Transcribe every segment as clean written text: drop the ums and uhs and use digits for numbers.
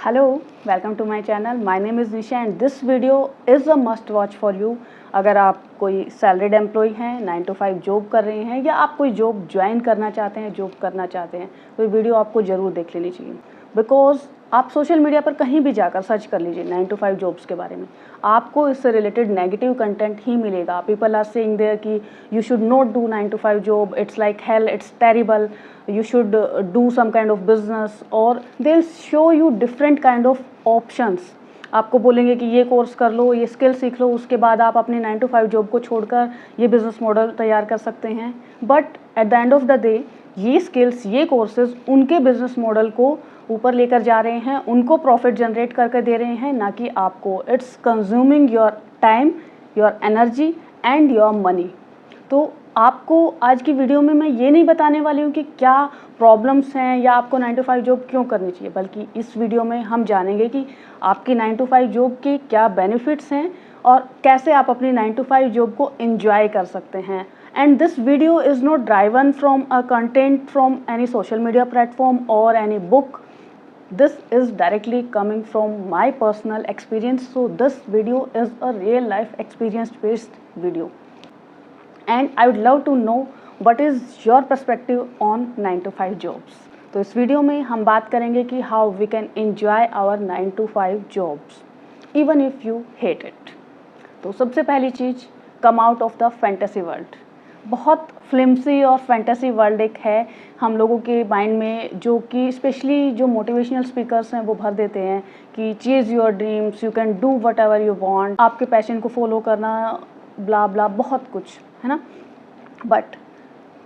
Hello, welcome to my channel. My name is Nisha and this video is a must watch for you. अगर आप कोई salaried employee हैं, 9 to 5 job कर रहे हैं या आप कोई जॉब ज्वाइन करना चाहते हैं, जॉब करना चाहते हैं, तो ये वीडियो आपको ज़रूर देख लेनी चाहिए। बिकॉज आप सोशल मीडिया पर कहीं भी जाकर सर्च कर लीजिए 9 to 5 जॉब्स के बारे में, आपको इससे रिलेटेड नेगेटिव कंटेंट ही मिलेगा। पीपल आर सेइंग देयर कि you should not do 9 to 5 job, it's like hell, it's terrible, you should do some kind of business, और they'll show you different kind of options। आपको बोलेंगे कि ये course कर लो, ये skill सीख लो, उसके बाद आप अपनी 9 to 5 जॉब को छोड़कर ये बिजनेस मॉडल तैयार कर सकते हैं। But at the end of the day ये स्किल्स, ये कोर्सेज उनके बिजनेस मॉडल को ऊपर लेकर जा रहे हैं, उनको प्रॉफिट जनरेट करके दे रहे हैं, ना कि आपको। It's consuming your time, your energy and your money. तो आपको आज की वीडियो में मैं ये नहीं बताने वाली हूँ कि क्या प्रॉब्लम्स हैं या आपको 9 to 5 जॉब क्यों करनी चाहिए, बल्कि इस वीडियो में हम जानेंगे कि आपकी 9 to 5 जॉब के क्या बेनिफिट्स हैं और कैसे आप अपनी 9 to 5 जॉब को एंजॉय कर सकते हैं। And this video is not driven from a content from any social media platform और any book. This is directly coming from my personal experience, so this video is a real life experience based video and I would love to know what is your perspective on 9 to 5 jobs। तो इस video में हम बात करेंगे कि how we can enjoy our 9 to 5 jobs even if you hate it। तो सबसे पहली चीज़, come out of the fantasy world। बहुत फ्लिम्सी और फैंटेसी वर्ल्ड एक है हम लोगों के माइंड में, जो कि स्पेशली जो मोटिवेशनल स्पीकर्स हैं वो भर देते हैं कि chase your dreams, you can do what ever you want, आपके पैशन को फॉलो करना, ब्ला ब्ला, बहुत कुछ है ना। बट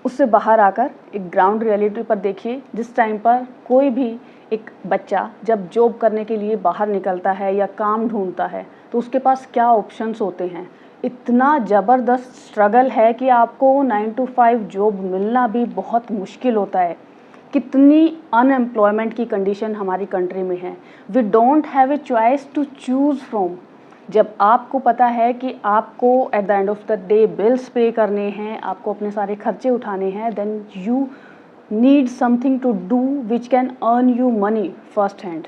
उससे बाहर आकर एक ग्राउंड रियलिटी पर देखिए, जिस टाइम पर कोई भी एक बच्चा जब जॉब करने के लिए बाहर निकलता है या काम ढूंढता है तो उसके पास क्या ऑप्शंस होते हैं। इतना ज़बरदस्त स्ट्रगल है कि आपको 9 to 5 जॉब मिलना भी बहुत मुश्किल होता है। कितनी अनएम्प्लॉयमेंट की कंडीशन हमारी कंट्री में है। We don't have a choice to choose from. जब आपको पता है कि आपको at the end of the day bills pay करने हैं, आपको अपने सारे खर्चे उठाने हैं, then you need something to do which can earn you money first hand.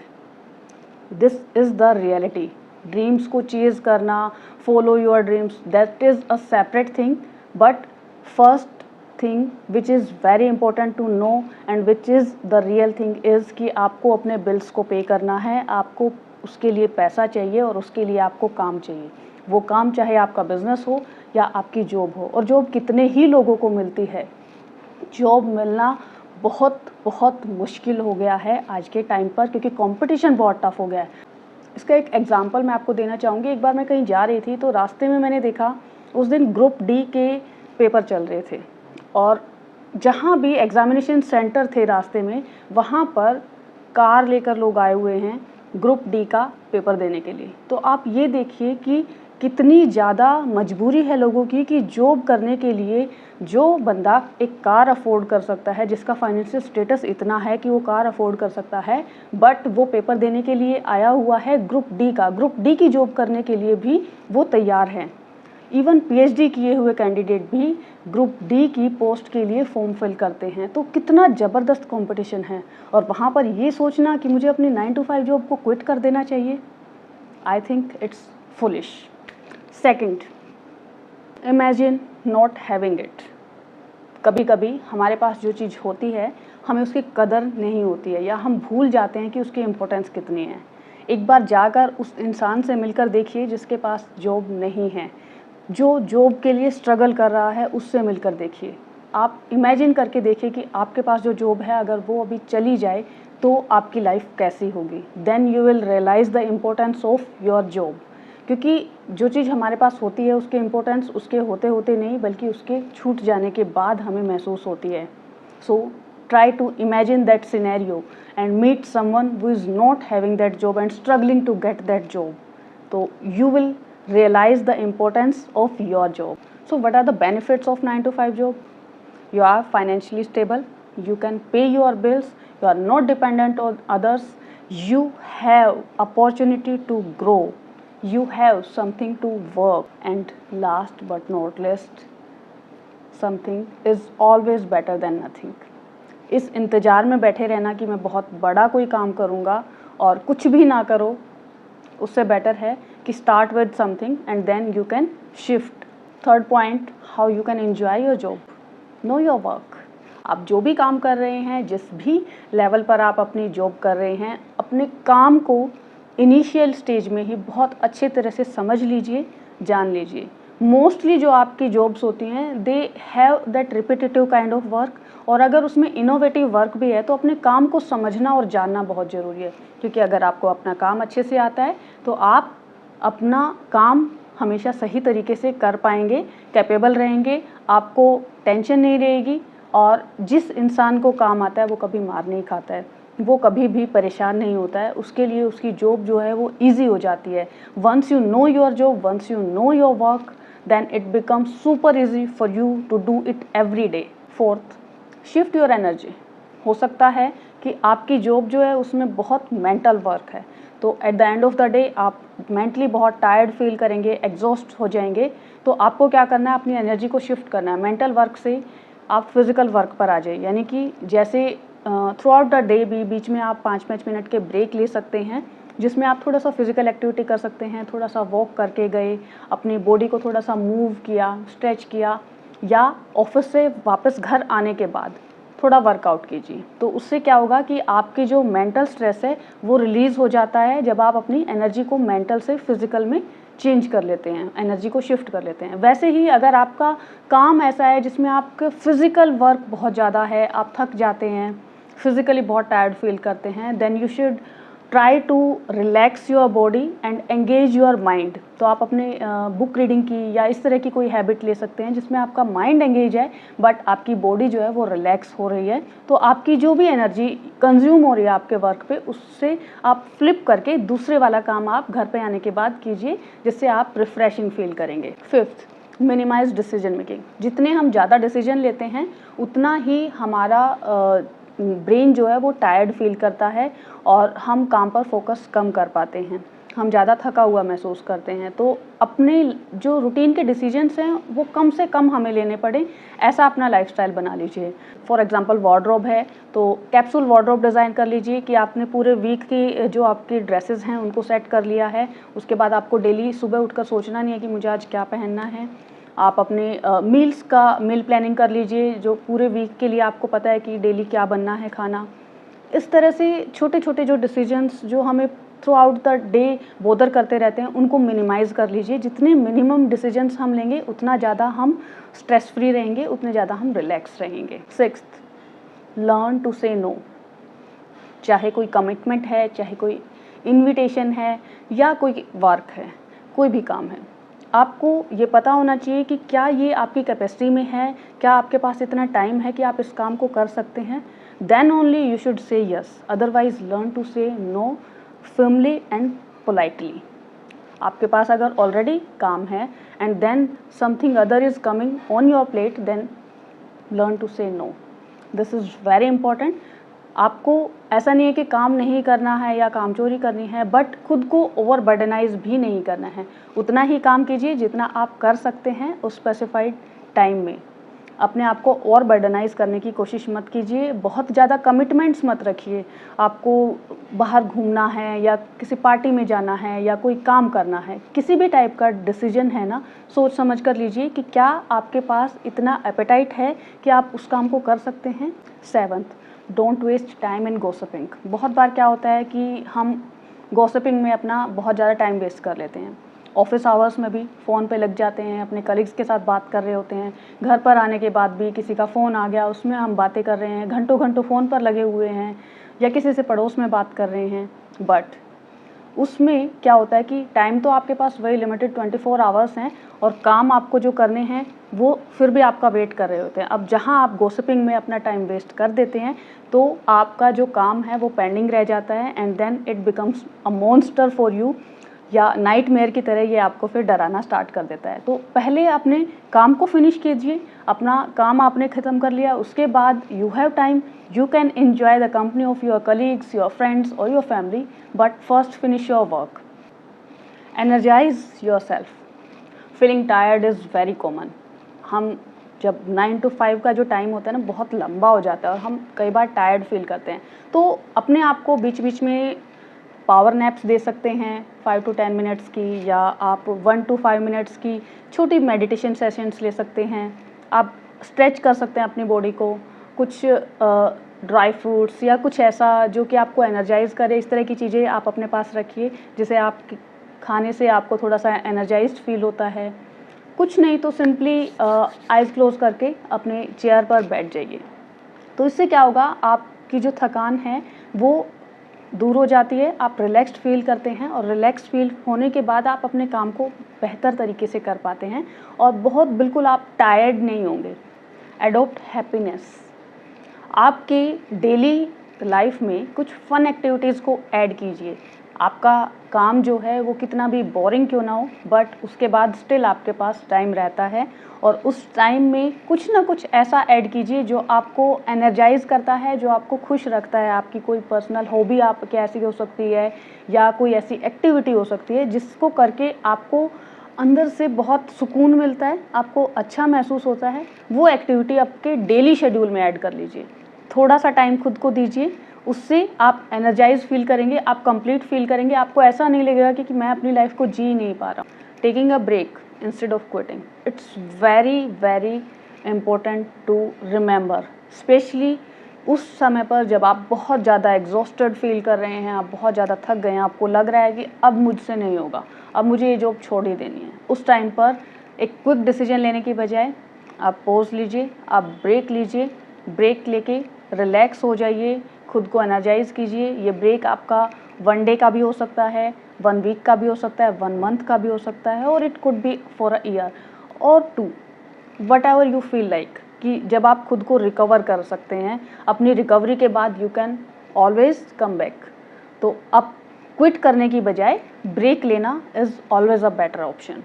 This is the reality. Dreams को चेज़ करना, follow your dreams, that is a separate thing, but first thing which is very important to know and which is the real thing is कि आपको अपने bills को पे करना है, आपको उसके लिए पैसा चाहिए और उसके लिए आपको काम चाहिए। वो काम चाहे आपका बिजनेस हो या आपकी जॉब हो। और जॉब कितने ही लोगों को मिलती है, जॉब मिलना बहुत बहुत मुश्किल हो गया है आज के टाइम पर, क्योंकि कंपटीशन बहुत टफ हो गया है। इसका एक एग्जांपल मैं आपको देना चाहूँगी। एक बार मैं कहीं जा रही थी तो रास्ते में मैंने देखा उस दिन ग्रुप डी के पेपर चल रहे थे, और जहाँ भी एग्जामिनेशन सेंटर थे रास्ते में, वहाँ पर कार लेकर लोग आए हुए हैं ग्रुप डी का पेपर देने के लिए। तो आप ये देखिए कि कितनी ज़्यादा मजबूरी है लोगों की कि जॉब करने के लिए जो बंदा एक कार अफोर्ड कर सकता है, जिसका फाइनेंशियल स्टेटस इतना है कि वो कार अफोर्ड कर सकता है, बट वो पेपर देने के लिए आया हुआ है ग्रुप डी का। ग्रुप डी की जॉब करने के लिए भी वो तैयार हैं। इवन पीएचडी किए हुए कैंडिडेट भी ग्रुप डी की पोस्ट के लिए फॉर्म फिल करते हैं। तो कितना ज़बरदस्त कंपटीशन है, और वहाँ पर ये सोचना कि मुझे अपनी 9 to 5 जॉब को क्विट कर देना चाहिए, I think it's foolish. Second, imagine not having it. कभी कभी हमारे पास जो चीज़ होती है हमें उसकी कदर नहीं होती है, या हम भूल जाते हैं कि उसकी इम्पोर्टेंस कितनी है। एक बार जाकर उस इंसान से मिलकर देखिए जिसके पास जॉब नहीं है, जो जॉब के लिए स्ट्रगल कर रहा है, उससे मिलकर देखिए। आप इमेजिन करके देखिए कि आपके पास जो जॉब है अगर वो अभी चली जाए तो आपकी लाइफ कैसी होगी। Then you will realise the importance of your job. क्योंकि जो चीज़ हमारे पास होती है उसकी इम्पोर्टेंस उसके होते होते नहीं, बल्कि उसके छूट जाने के बाद हमें महसूस होती है। सो try to imagine that scenario and meet someone who is not having that job and struggling to get that job. So you will realize the importance of your job. So what are the benefits of 9 to 5 job? You are financially stable, you can pay your bills, you are not dependent on others, you have opportunity to grow, you have something to work, and last but not least, something is always better than nothing। इस इंतज़ार में बैठे रहना कि मैं बहुत बड़ा कोई काम करूँगा और कुछ भी ना करो, उससे बेटर है कि start with something and then you can shift. Third point, how you can enjoy your job. Know your work. आप जो भी काम कर रहे हैं, जिस भी लेवल पर आप अपनी जॉब कर रहे हैं, अपने काम को इनिशियल स्टेज में ही बहुत अच्छे तरह से समझ लीजिए, जान लीजिए। मोस्टली जो आपकी जॉब्स होती हैं, they have that repetitive kind of work, और अगर उसमें इनोवेटिव वर्क भी है तो अपने काम को समझना और जानना बहुत ज़रूरी है। क्योंकि अगर आपको अपना काम अच्छे से आता है तो आप अपना काम हमेशा सही तरीके से कर पाएंगे, कैपेबल रहेंगे, आपको टेंशन नहीं रहेगी, और जिस इंसान को काम आता है वो कभी मार नहीं खाता है, वो कभी भी परेशान नहीं होता है, उसके लिए उसकी जॉब जो है वो ईजी हो जाती है। Once you know your job, once you know your work, then it becomes super easy for you to do it every day. Fourth, shift your energy. हो सकता है कि आपकी जॉब जो है उसमें बहुत मेंटल वर्क है, तो eight the end of the day आप मेंटली बहुत टायर्ड फील करेंगे, एग्जॉस्ट हो जाएंगे। तो आपको क्या करना है, अपनी एनर्जी को शिफ्ट करना है। मेंटल वर्क से आप फिजिकल वर्क पर आ जाए, यानी कि जैसे थ्रू आउट द डे भी बीच में आप 5-5 मिनट के ब्रेक ले सकते हैं, जिसमें आप थोड़ा सा फिजिकल एक्टिविटी कर सकते हैं, थोड़ा सा वॉक करके गए, अपनी बॉडी को थोड़ा सा मूव किया, स्ट्रेच किया, या ऑफिस से वापस घर आने के बाद थोड़ा वर्कआउट कीजिए। तो उससे क्या होगा कि आपकी जो मेंटल स्ट्रेस है वो रिलीज़ हो जाता है जब आप अपनी एनर्जी को मेंटल से फिजिकल में चेंज कर लेते हैं, एनर्जी को शिफ्ट कर लेते हैं। वैसे ही अगर आपका काम ऐसा है जिसमें आपके फिजिकल वर्क बहुत ज़्यादा है, आप थक जाते हैं, फिजिकली बहुत टायर्ड फील करते हैं, then you should try to relax your body and engage your mind. तो आप अपने बुक रीडिंग की या इस तरह की कोई हैबिट ले सकते हैं जिसमें आपका माइंड एंगेज है बट आपकी बॉडी जो है वो रिलैक्स हो रही है। तो आपकी जो भी एनर्जी कंज्यूम हो रही है आपके वर्क पे, उससे आप फ्लिप करके दूसरे वाला काम आप घर पे आने के बाद कीजिए, जिससे आप रिफ्रेशिंग फील करेंगे। Fifth, minimise decision making. जितने हम ज़्यादा डिसीजन लेते हैं उतना ही हमारा ब्रेन जो है वो टायर्ड फील करता है और हम काम पर फोकस कम कर पाते हैं, हम ज़्यादा थका हुआ महसूस करते हैं। तो अपने जो रूटीन के डिसीजंस हैं वो कम से कम हमें लेने पड़े, ऐसा अपना लाइफस्टाइल बना लीजिए। फॉर एग्जांपल वार्डरोब है तो कैप्सूल वार्डरोब डिज़ाइन कर लीजिए कि आपने पूरे वीक की जो आपकी ड्रेसेस हैं उनको सेट कर लिया है। उसके बाद आपको डेली सुबह उठकर सोचना नहीं है कि मुझे आज क्या पहनना है। आप अपने मील्स का मील प्लानिंग कर लीजिए, जो पूरे वीक के लिए आपको पता है कि डेली क्या बनना है खाना। इस तरह से छोटे छोटे जो डिसीजंस जो हमें through out the day bother करते रहते हैं उनको मिनिमाइज़ कर लीजिए। जितने मिनिमम डिसीजंस हम लेंगे उतना ज़्यादा हम स्ट्रेस फ्री रहेंगे, उतने ज़्यादा हम रिलैक्स रहेंगे। Sixth, learn to say no. चाहे कोई कमिटमेंट है, चाहे कोई इन्विटेशन है या कोई वर्क है, कोई भी काम है, आपको ये पता होना चाहिए कि क्या ये आपकी कैपेसिटी में है, क्या आपके पास इतना टाइम है कि आप इस काम को कर सकते हैं। Then only you should say yes, otherwise learn to say no firmly and politely. आपके पास अगर ऑलरेडी काम है and then something other is coming on your plate, then learn to say no. This is very important. आपको ऐसा नहीं है कि काम नहीं करना है या काम चोरी करनी है, बट खुद को ओवर बर्डनाइज भी नहीं करना है। उतना ही काम कीजिए जितना आप कर सकते हैं उस स्पेसिफाइड टाइम में। अपने आप को और बर्डनाइज करने की कोशिश मत कीजिए, बहुत ज़्यादा कमिटमेंट्स मत रखिए। आपको बाहर घूमना है या किसी पार्टी में जाना है या कोई काम करना है, किसी भी टाइप का डिसीजन है ना, सोच समझ कर लीजिए कि क्या आपके पास इतना एपेटाइट है कि आप उस काम को कर सकते हैं। Seventh, don't waste time in gossiping. बहुत बार क्या होता है कि हम गॉसिपिंग में अपना बहुत ज़्यादा टाइम वेस्ट कर लेते हैं। ऑफिस आवर्स में भी फ़ोन पे लग जाते हैं, अपने कलीग्स के साथ बात कर रहे होते हैं, घर पर आने के बाद भी किसी का फ़ोन आ गया उसमें हम बातें कर रहे हैं, घंटों घंटों फ़ोन पर लगे हुए हैं या किसी से पड़ोस में बात कर रहे हैं। बट उसमें क्या होता है कि टाइम तो आपके पास वही लिमिटेड 24 आवर्स हैं और काम आपको जो करने हैं वो फिर भी आपका वेट कर रहे होते हैं। अब जहां आप गॉसिपिंग में अपना टाइम वेस्ट कर देते हैं तो आपका जो काम है वो पेंडिंग रह जाता है and then it becomes a monster for you, या नाइटमेयर की तरह ये आपको फिर डराना स्टार्ट कर देता है। तो पहले अपने काम को फिनिश कीजिए, अपना काम आपने ख़त्म कर लिया, उसके बाद you have time, you can enjoy the company of your colleagues, your friends or your family, but first finish your work. Energize yourself. Feeling tired is very common. हम जब 9 to 5 का जो टाइम होता है ना बहुत लंबा हो जाता है और हम कई बार टायर्ड फील करते हैं। तो अपने आप को बीच बीच में पावर नैप्स दे सकते हैं 5 to 10 मिनट्स की, या आप 1 to 5 मिनट्स की छोटी मेडिटेशन सेशंस ले सकते हैं। आप स्ट्रेच कर सकते हैं अपनी बॉडी को, कुछ ड्राई फ्रूट्स या कुछ ऐसा जो कि आपको एनर्जाइज़ करे, इस तरह की चीज़ें आप अपने पास रखिए जिसे आप खाने से आपको थोड़ा सा एनर्जाइज्ड फील होता है। कुछ नहीं तो सिंपली आइज़ क्लोज करके अपने चेयर पर बैठ जाइए। तो इससे क्या होगा, आपकी जो थकान है वो दूर हो जाती है, आप रिलैक्स्ड फील करते हैं, और रिलैक्स फील होने के बाद आप अपने काम को बेहतर तरीके से कर पाते हैं और बहुत बिल्कुल आप टायर्ड नहीं होंगे। Adopt happiness. आपके डेली लाइफ में कुछ फन एक्टिविटीज़ को ऐड कीजिए। आपका काम जो है वो कितना भी बोरिंग क्यों ना हो, बट उसके बाद स्टिल आपके पास टाइम रहता है, और उस टाइम में कुछ ना कुछ ऐसा ऐड कीजिए जो आपको एनर्जाइज़ करता है, जो आपको खुश रखता है। आपकी कोई पर्सनल हॉबी आपकी ऐसी हो सकती है, या कोई ऐसी एक्टिविटी हो सकती है जिसको करके आपको अंदर से बहुत सुकून मिलता है, आपको अच्छा महसूस होता है। वो एक्टिविटी आपके डेली शेड्यूल में ऐड कर लीजिए। थोड़ा सा टाइम खुद को दीजिए, उससे आप एनर्जाइज फील करेंगे, आप कंप्लीट फील करेंगे। आपको ऐसा नहीं लगेगा कि मैं अपनी लाइफ को जी नहीं पा रहा हूँ। Taking a break instead of quitting, it's very very important to remember, specially उस समय पर जब आप बहुत ज़्यादा एग्जॉस्टेड फील कर रहे हैं, आप बहुत ज़्यादा थक गए हैं, आपको लग रहा है कि अब मुझसे नहीं होगा, अब मुझे ये जॉब छोड़ ही देनी है। उस टाइम पर एक क्विक डिसीजन लेने की बजाय आप पॉज लीजिए, आप ब्रेक लीजिए। ब्रेक लेके रिलैक्स हो जाइए, खुद को एनर्जाइज कीजिए। ये ब्रेक आपका 1 डे का भी हो सकता है, 1 वीक का भी हो सकता है, 1 मंथ का भी हो सकता है, और it could be for a year और 2, what ever you feel like. कि जब आप खुद को रिकवर कर सकते हैं, अपनी रिकवरी के बाद you can always come back. तो अब क्विट करने की बजाय ब्रेक लेना is always a better option.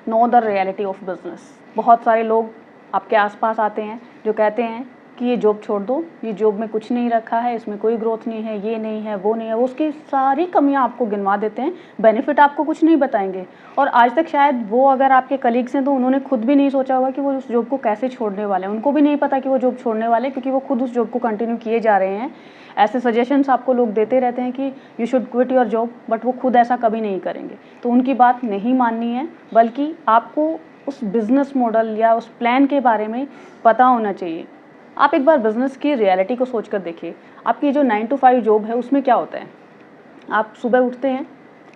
Know the reality of business. बहुत सारे लोग आपके आसपास आते हैं जो कहते हैं कि ये जॉब छोड़ दो, ये जॉब में कुछ नहीं रखा है, इसमें कोई ग्रोथ नहीं है, ये नहीं है, वो नहीं है। वो उसकी सारी कमियां आपको गिनवा देते हैं, बेनिफिट आपको कुछ नहीं बताएंगे। और आज तक शायद वो अगर आपके कलीग्स हैं तो उन्होंने खुद भी नहीं सोचा होगा कि वो उस जॉब को कैसे छोड़ने वाले हैं। उनको भी नहीं पता कि वो जॉब छोड़ने वाले, क्योंकि वो खुद उस जॉब को कंटिन्यू किए जा रहे हैं। ऐसे सजेशंस आपको लोग देते रहते हैं कि you should quit your job, but वो खुद ऐसा कभी नहीं करेंगे। तो उनकी बात नहीं माननी है, बल्कि आपको उस बिज़नेस मॉडल या उस प्लान के बारे में पता होना चाहिए। आप एक बार बिज़नेस की रियलिटी को सोच कर देखिए। आपकी जो 9 to 5 जॉब है उसमें क्या होता है, आप सुबह उठते हैं,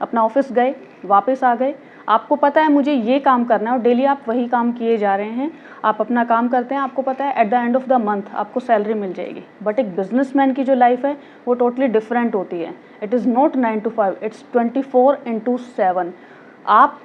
अपना ऑफिस गए, वापस आ गए, आपको पता है मुझे ये काम करना है और डेली आप वही काम किए जा रहे हैं। आप अपना काम करते हैं, आपको पता है eight the end of the month आपको सैलरी मिल जाएगी। बट एक बिजनेसमैन की जो लाइफ है वो टोटली डिफरेंट होती है। It is not 9 to 5, it's 24/7। आप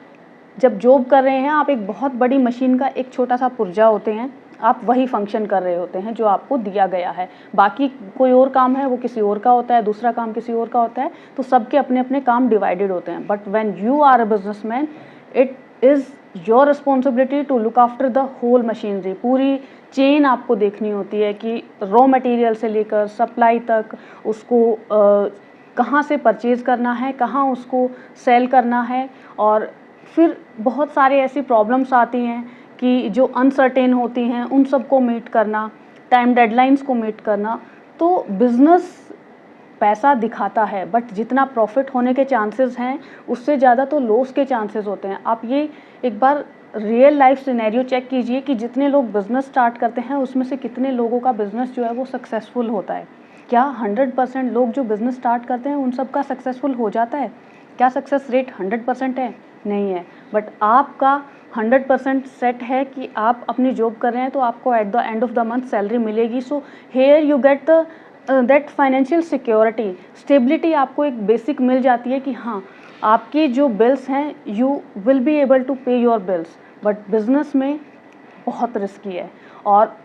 जब जॉब कर रहे हैं, आप एक बहुत बड़ी मशीन का एक छोटा सा पुर्जा होते हैं। आप वही फंक्शन कर रहे होते हैं जो आपको दिया गया है। बाकी कोई और काम है वो किसी और का होता है, दूसरा काम किसी और का होता है। तो सबके अपने अपने काम डिवाइडेड होते हैं। But when you are a businessman, it is your responsibility to look after the whole machinery. पूरी चेन आपको देखनी होती है कि रॉ मटेरियल से लेकर सप्लाई तक उसको कहाँ से परचेज़ करना है, कहाँ उसको सेल करना है। और फिर बहुत सारे ऐसी प्रॉब्लम्स आती हैं कि जो अनसर्टेन होती हैं, उन सबको मीट करना, टाइम डेडलाइंस को मीट करना। तो बिज़नेस पैसा दिखाता है, बट जितना प्रॉफिट होने के चांसेस हैं उससे ज़्यादा तो लॉस के चांसेस होते हैं। आप ये एक बार रियल लाइफ सिनेरियो चेक कीजिए कि जितने लोग बिज़नेस स्टार्ट करते हैं उसमें से कितने लोगों का बिज़नेस जो है वो सक्सेसफुल होता है। क्या 100% लोग जो बिज़नेस स्टार्ट करते हैं उन सब का सक्सेसफुल हो जाता है? क्या सक्सेस रेट 100% है? नहीं है। बट आपका 100% सेट है कि आप अपनी जॉब कर रहे हैं तो आपको at the end of the month salary मिलेगी। So here you get the that financial security, stability आपको एक बेसिक मिल जाती है कि हाँ आपकी जो बिल्स हैं you will be able to pay your bills. But business में बहुत रिस्की है और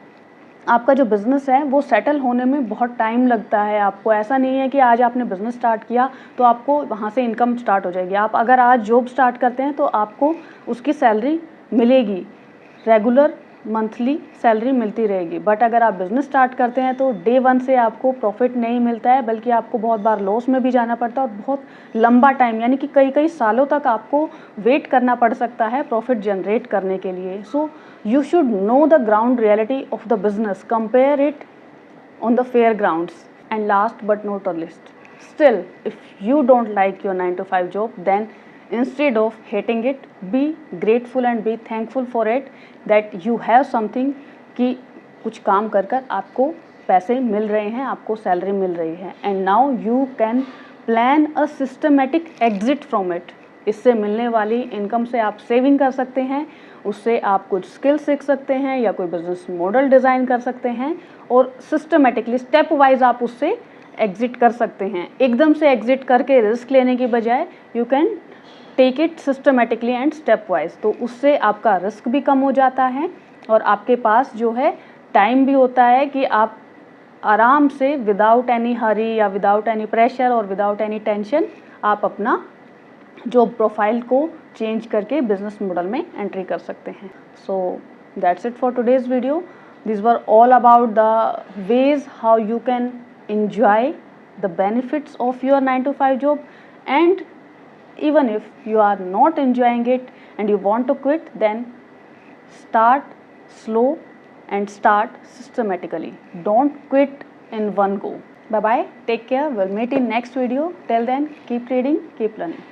आपका जो बिज़नेस है वो सेटल होने में बहुत टाइम लगता है। आपको ऐसा नहीं है कि आज आपने बिज़नेस स्टार्ट किया तो आपको वहाँ से इनकम स्टार्ट हो जाएगी। आप अगर आज जॉब स्टार्ट करते हैं तो आपको उसकी सैलरी मिलेगी, रेगुलर मंथली सैलरी मिलती रहेगी। बट अगर आप बिज़नेस स्टार्ट करते हैं तो डे 1 से आपको प्रॉफिट नहीं मिलता है, बल्कि आपको बहुत बार लॉस में भी जाना पड़ता है और बहुत लंबा टाइम यानी कि कई कई सालों तक आपको वेट करना पड़ सकता है प्रॉफिट जनरेट करने के लिए। सो you should know the ground reality of the business, compare it on the fair grounds, and last but not the least, Still, if you don't like your 9 to 5 job, then instead of hating it, be grateful and be thankful for it that you have something, कि कुछ काम कर कर आपको पैसे मिल रहे हैं, आपको सैलरी मिल रही है, and now you can plan a systematic exit from it. इससे मिलने वाली इनकम से आप सेविंग कर सकते हैं, उससे आप कुछ स्किल सीख सकते हैं या कोई बिजनेस मॉडल डिज़ाइन कर सकते हैं, और सिस्टमेटिकली स्टेप वाइज आप उससे एग्जिट कर सकते हैं। एकदम से एग्जिट करके रिस्क लेने की बजाय you can take it systematically and step wise, तो उससे आपका रिस्क भी कम हो जाता है और आपके पास जो है टाइम भी होता है कि आप आराम से विदाउट एनी हरी या विदाउट एनी प्रेशर और विदाउट एनी टेंशन आप अपना जॉब प्रोफाइल को चेंज करके बिजनेस मॉडल में एंट्री कर सकते हैं। So that's it for today's video. This were all about the ways how you can enjoy the benefits of your 9 to 5 job, and even if you are not enjoying it and you want to quit, then start slow and start systematically. Don't quit in one go. Bye bye, take care, we'll meet in next video. Till then, keep reading, keep learning.